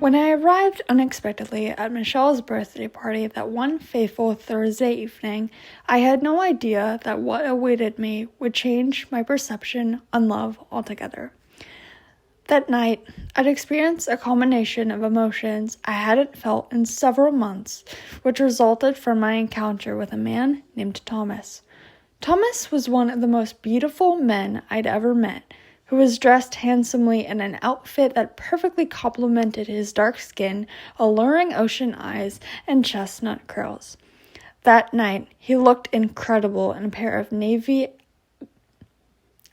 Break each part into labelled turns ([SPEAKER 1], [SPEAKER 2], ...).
[SPEAKER 1] When I arrived unexpectedly at Michelle's birthday party that one fateful Thursday evening, I had no idea that what awaited me would change my perception on love altogether. That night, I'd experienced a culmination of emotions I hadn't felt in several months, which resulted from my encounter with a man named Thomas. Thomas was one of the most beautiful men I'd ever met, who was dressed handsomely in an outfit that perfectly complemented his dark skin, alluring ocean eyes, and chestnut curls. That night, he looked incredible in a pair of navy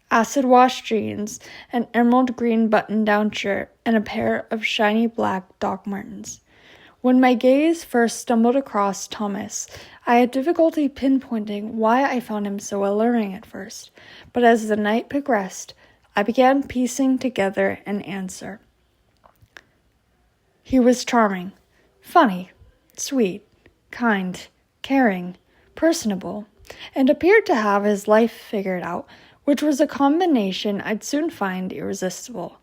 [SPEAKER 1] acid-wash jeans, an emerald green button-down shirt, and a pair of shiny black Doc Martens. When my gaze first stumbled across Thomas, I had difficulty pinpointing why I found him so alluring at first, but as the night progressed, I began piecing together an answer. He was charming, funny, sweet, kind, caring, personable, and appeared to have his life figured out, which was a combination I'd soon find irresistible.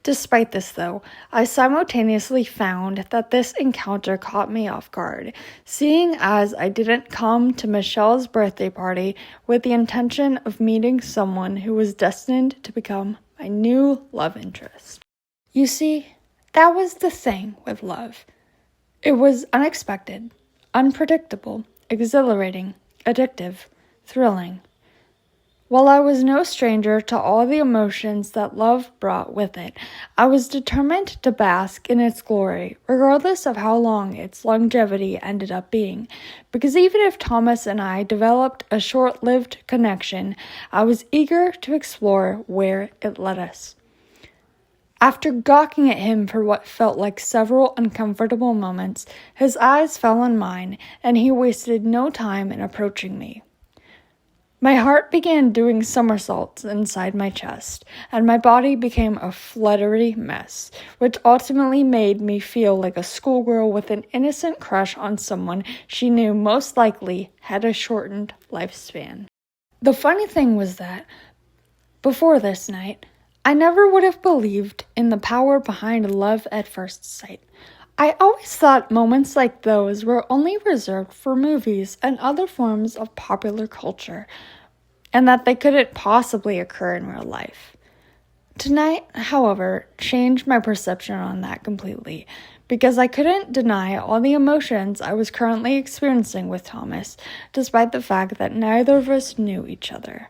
[SPEAKER 1] Despite this, though, I simultaneously found that this encounter caught me off guard, seeing as I didn't come to Michelle's birthday party with the intention of meeting someone who was destined to become my new love interest. You see, that was the thing with love. It was unexpected, unpredictable, exhilarating, addictive, thrilling. While I was no stranger to all the emotions that love brought with it, I was determined to bask in its glory, regardless of how long its longevity ended up being, because even if Thomas and I developed a short-lived connection, I was eager to explore where it led us. After gawking at him for what felt like several uncomfortable moments, his eyes fell on mine, and he wasted no time in approaching me. My heart began doing somersaults inside my chest, and my body became a fluttery mess, which ultimately made me feel like a schoolgirl with an innocent crush on someone she knew most likely had a shortened lifespan. The funny thing was that, before this night, I never would have believed in the power behind love at first sight. I always thought moments like those were only reserved for movies and other forms of popular culture, and that they couldn't possibly occur in real life. Tonight, however, changed my perception on that completely, because I couldn't deny all the emotions I was currently experiencing with Thomas, despite the fact that neither of us knew each other.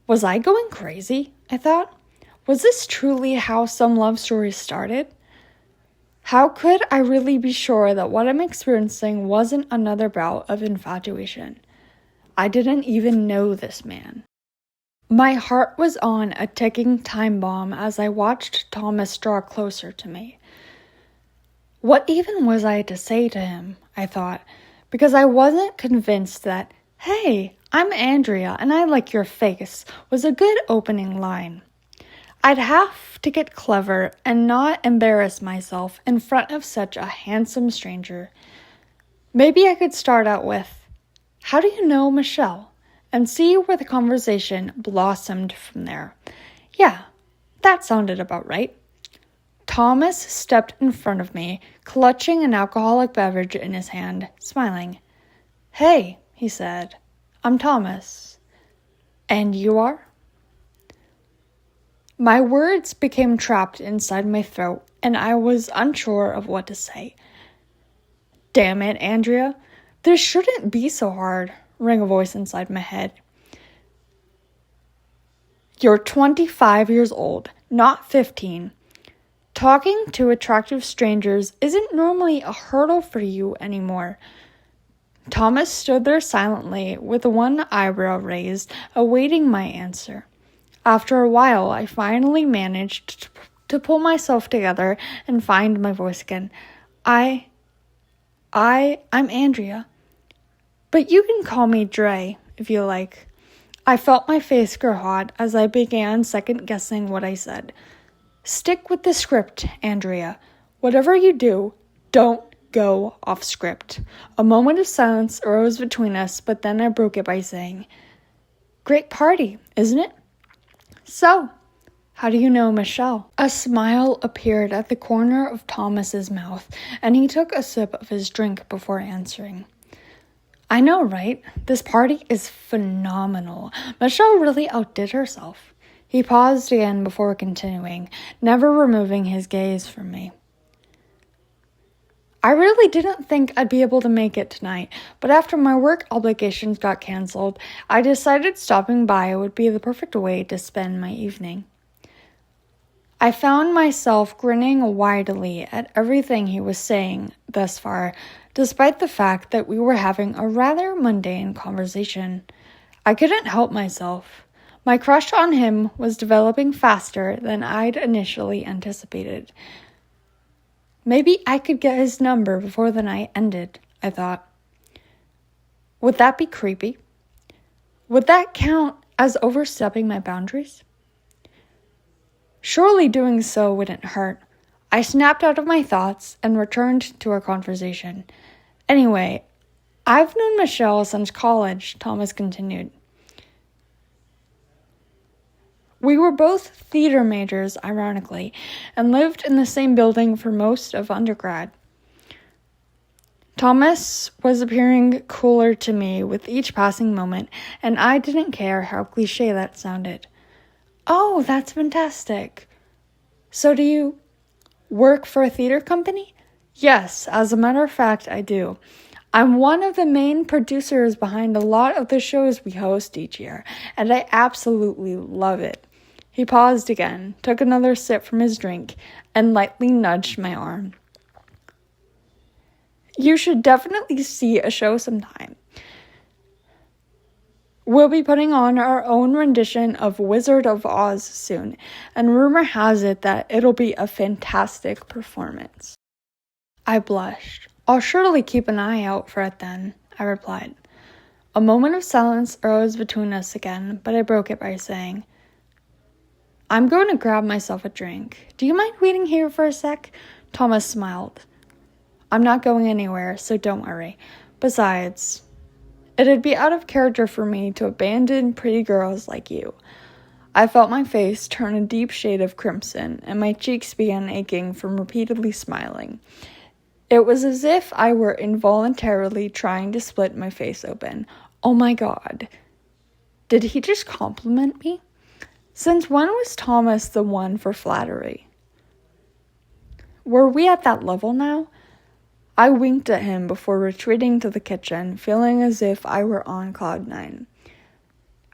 [SPEAKER 1] Was I going crazy? I thought. Was this truly how some love stories started? How could I really be sure that what I'm experiencing wasn't another bout of infatuation? I didn't even know this man. My heart was on a ticking time bomb as I watched Thomas draw closer to me. What even was I to say to him, I thought, because I wasn't convinced that, "Hey, I'm Andrea and I like your face," was a good opening line. I'd have to get clever and not embarrass myself in front of such a handsome stranger. Maybe I could start out with, "How do you know Michelle?" and see where the conversation blossomed from there. Yeah, that sounded about right. Thomas stepped in front of me, clutching an alcoholic beverage in his hand, smiling. "Hey," he said, "I'm Thomas. And you are?" My words became trapped inside my throat, and I was unsure of what to say. "Damn it, Andrea. This shouldn't be so hard," rang a voice inside my head. "You're 25 years old, not 15. Talking to attractive strangers isn't normally a hurdle for you anymore." Thomas stood there silently, with one eyebrow raised, awaiting my answer. After a while, I finally managed to pull myself together and find my voice again. I'm Andrea. But you can call me Dre, if you like." I felt my face grow hot as I began second-guessing what I said. "Stick with the script, Andrea. Whatever you do, don't go off script." A moment of silence arose between us, but then I broke it by saying, "Great party, isn't it? So, How do you know Michelle? A smile appeared at the corner of Thomas's mouth, and he took a sip of his drink before answering. I know, right? This party is phenomenal. Michelle really outdid herself. He paused again before continuing, never removing his gaze from me. I really didn't think I'd be able to make it tonight, but after my work obligations got canceled, I decided stopping by would be the perfect way to spend my evening. I found myself grinning widely at everything he was saying thus far, despite the fact that we were having a rather mundane conversation. I couldn't help myself. My crush on him was developing faster than I'd initially anticipated. Maybe I could get his number before the night ended, I thought. Would that be creepy? Would that count as overstepping my boundaries? Surely doing so wouldn't hurt. I snapped out of my thoughts and returned to our conversation. Anyway, I've known Michelle since college, Thomas continued. We were both theater majors, ironically, and lived in the same building for most of undergrad. Thomas was appearing cooler to me with each passing moment, and I didn't care how cliché that sounded. Oh, that's fantastic. So do you work for a theater company? Yes, as a matter of fact, I do. I'm one of the main producers behind a lot of the shows we host each year, and I absolutely love it. He paused again, took another sip from his drink, and lightly nudged my arm. You should definitely see a show sometime. We'll be putting on our own rendition of Wizard of Oz soon, and rumor has it that it'll be a fantastic performance. I blushed. I'll surely keep an eye out for it then, I replied. A moment of silence arose between us again, but I broke it by saying, I'm going to grab myself a drink. Do you mind waiting here for a sec? Thomas smiled. I'm not going anywhere, so don't worry. Besides, it'd be out of character for me to abandon pretty girls like you. I felt my face turn a deep shade of crimson, and my cheeks began aching from repeatedly smiling. It was as if I were involuntarily trying to split my face open. Oh my God. Did he just compliment me? Since when was Thomas the one for flattery? Were we at that level now? I winked at him before retreating to the kitchen, feeling as if I were on cloud nine.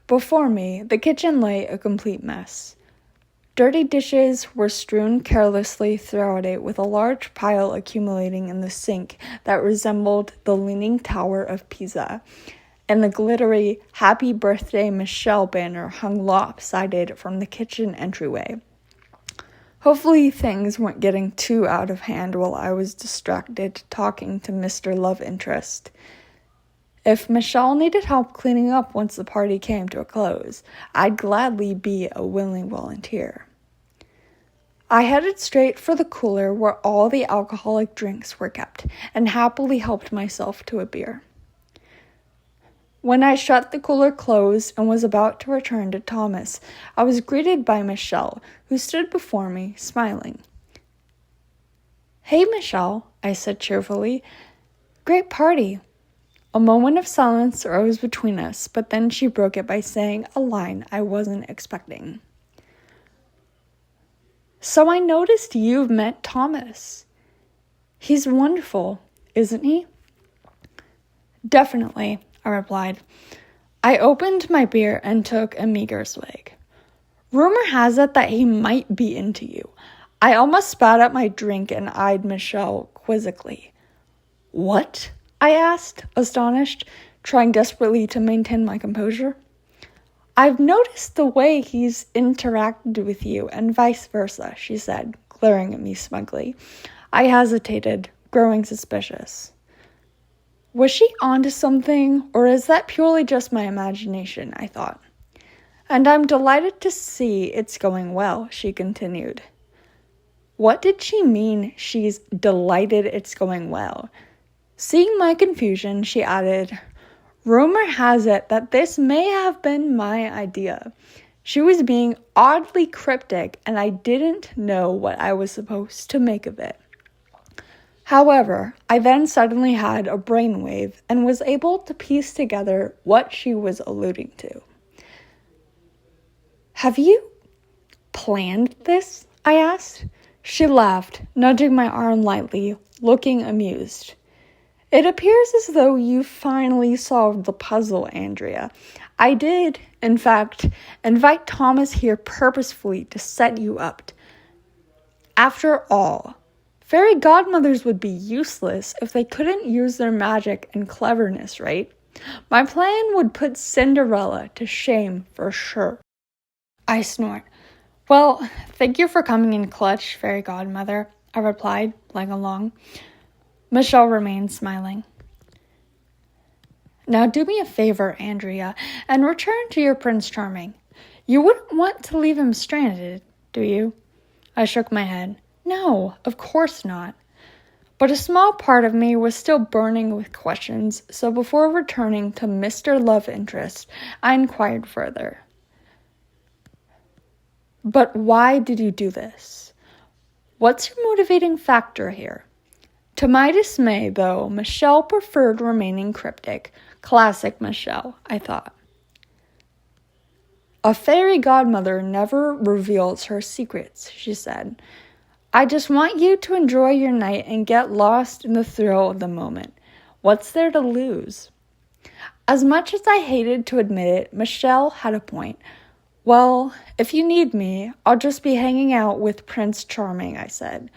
[SPEAKER 1] Before me, the kitchen lay a complete mess. Dirty dishes were strewn carelessly throughout it, with a large pile accumulating in the sink that resembled the Leaning Tower of Pisa, and the glittery Happy Birthday Michelle banner hung lopsided from the kitchen entryway. Hopefully things weren't getting too out of hand while I was distracted talking to Mr. Love Interest. If Michelle needed help cleaning up once the party came to a close, I'd gladly be a willing volunteer. I headed straight for the cooler where all the alcoholic drinks were kept, and happily helped myself to a beer. When I shut the cooler closed and was about to return to Thomas, I was greeted by Michelle, who stood before me, smiling. Hey, Michelle, I said cheerfully. Great party. A moment of silence arose between us, but then she broke it by saying a line I wasn't expecting. So I noticed you've met Thomas. He's wonderful, isn't he? Definitely, I replied. I opened my beer and took a meager swig. Rumor has it that he might be into you. I almost spat out my drink and eyed Michelle quizzically. What? I asked, astonished, trying desperately to maintain my composure. I've noticed the way he's interacted with you and vice versa, she said, glaring at me smugly. I hesitated, growing suspicious. Was she onto something, or is that purely just my imagination, I thought. And I'm delighted to see it's going well, she continued. What did she mean she's delighted it's going well? Seeing my confusion, she added, Rumor has it that this may have been my idea. She was being oddly cryptic, and I didn't know what I was supposed to make of it. However, I then suddenly had a brainwave and was able to piece together what she was alluding to. "Have you planned this?" I asked. She laughed, nudging my arm lightly, looking amused. "It appears as though you finally solved the puzzle, Andrea. I did, in fact, invite Thomas here purposefully to set you up. After all, fairy godmothers would be useless if they couldn't use their magic and cleverness, right? My plan would put Cinderella to shame for sure." I snort. "Well, thank you for coming in clutch, fairy godmother," I replied, playing along. Michelle remained smiling. "Now do me a favor, Andrea, and return to your Prince Charming. You wouldn't want to leave him stranded, do you?" I shook my head. No, of course not. But a small part of me was still burning with questions, so before returning to Mr. Love Interest, I inquired further. "But why did you do this? What's your motivating factor here?" To my dismay, though, Michelle preferred remaining cryptic. Classic Michelle, I thought. "A fairy godmother never reveals her secrets," she said. "I just want you to enjoy your night and get lost in the thrill of the moment. What's there to lose?" As much as I hated to admit it, Michelle had a point. "Well, if you need me, I'll just be hanging out with Prince Charming," I said.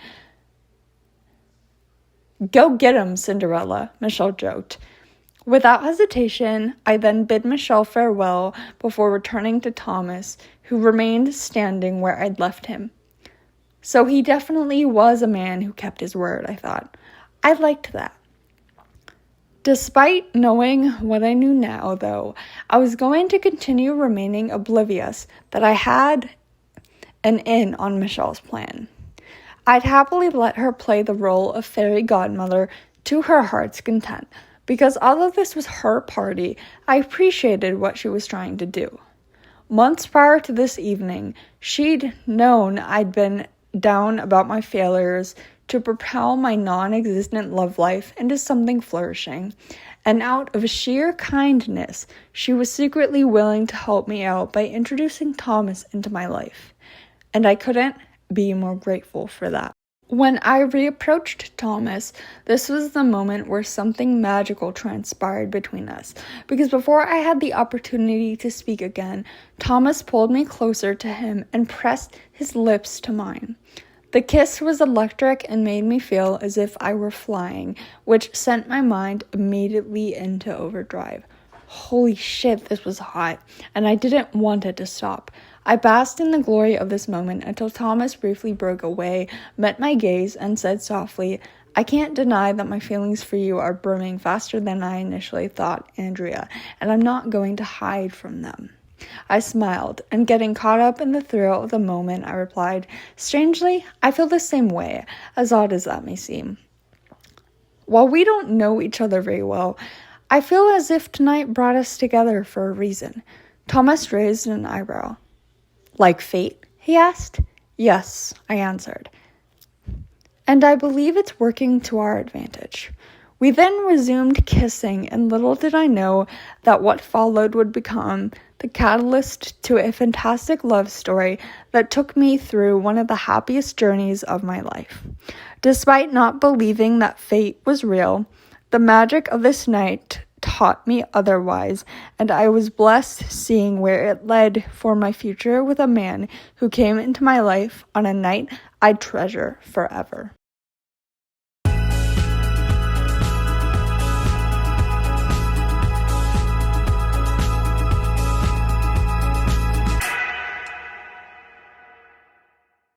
[SPEAKER 1] "Go get him, Cinderella," Michelle joked. Without hesitation, I then bid Michelle farewell before returning to Thomas, who remained standing where I'd left him. So he definitely was a man who kept his word, I thought. I liked that. Despite knowing what I knew now, though, I was going to continue remaining oblivious that I had an in on Michelle's plan. I'd happily let her play the role of fairy godmother to her heart's content, because although this was her party, I appreciated what she was trying to do. Months prior to this evening, she'd known I'd been down about my failures to propel my non-existent love life into something flourishing, and out of sheer kindness, she was secretly willing to help me out by introducing Thomas into my life, and I couldn't be more grateful for that. When I reapproached Thomas, this was the moment where something magical transpired between us, because before I had the opportunity to speak again, Thomas pulled me closer to him and pressed his lips to mine. The kiss was electric and made me feel as if I were flying, which sent my mind immediately into overdrive. Holy shit, this was hot, and I didn't want it to stop. I basked in the glory of this moment until Thomas briefly broke away, met my gaze, and said softly, "I can't deny that my feelings for you are burning faster than I initially thought, Andrea, and I'm not going to hide from them." I smiled, and getting caught up in the thrill of the moment, I replied, "Strangely, I feel the same way, as odd as that may seem. While we don't know each other very well, I feel as if tonight brought us together for a reason." Thomas raised an eyebrow. "Like fate?" he asked. "Yes," I answered. "And I believe it's working to our advantage." We then resumed kissing, and little did I know that what followed would become the catalyst to a fantastic love story that took me through one of the happiest journeys of my life. Despite not believing that fate was real, the magic of this night taught me otherwise, and I was blessed seeing where it led for my future with a man who came into my life on a night I'd treasure forever.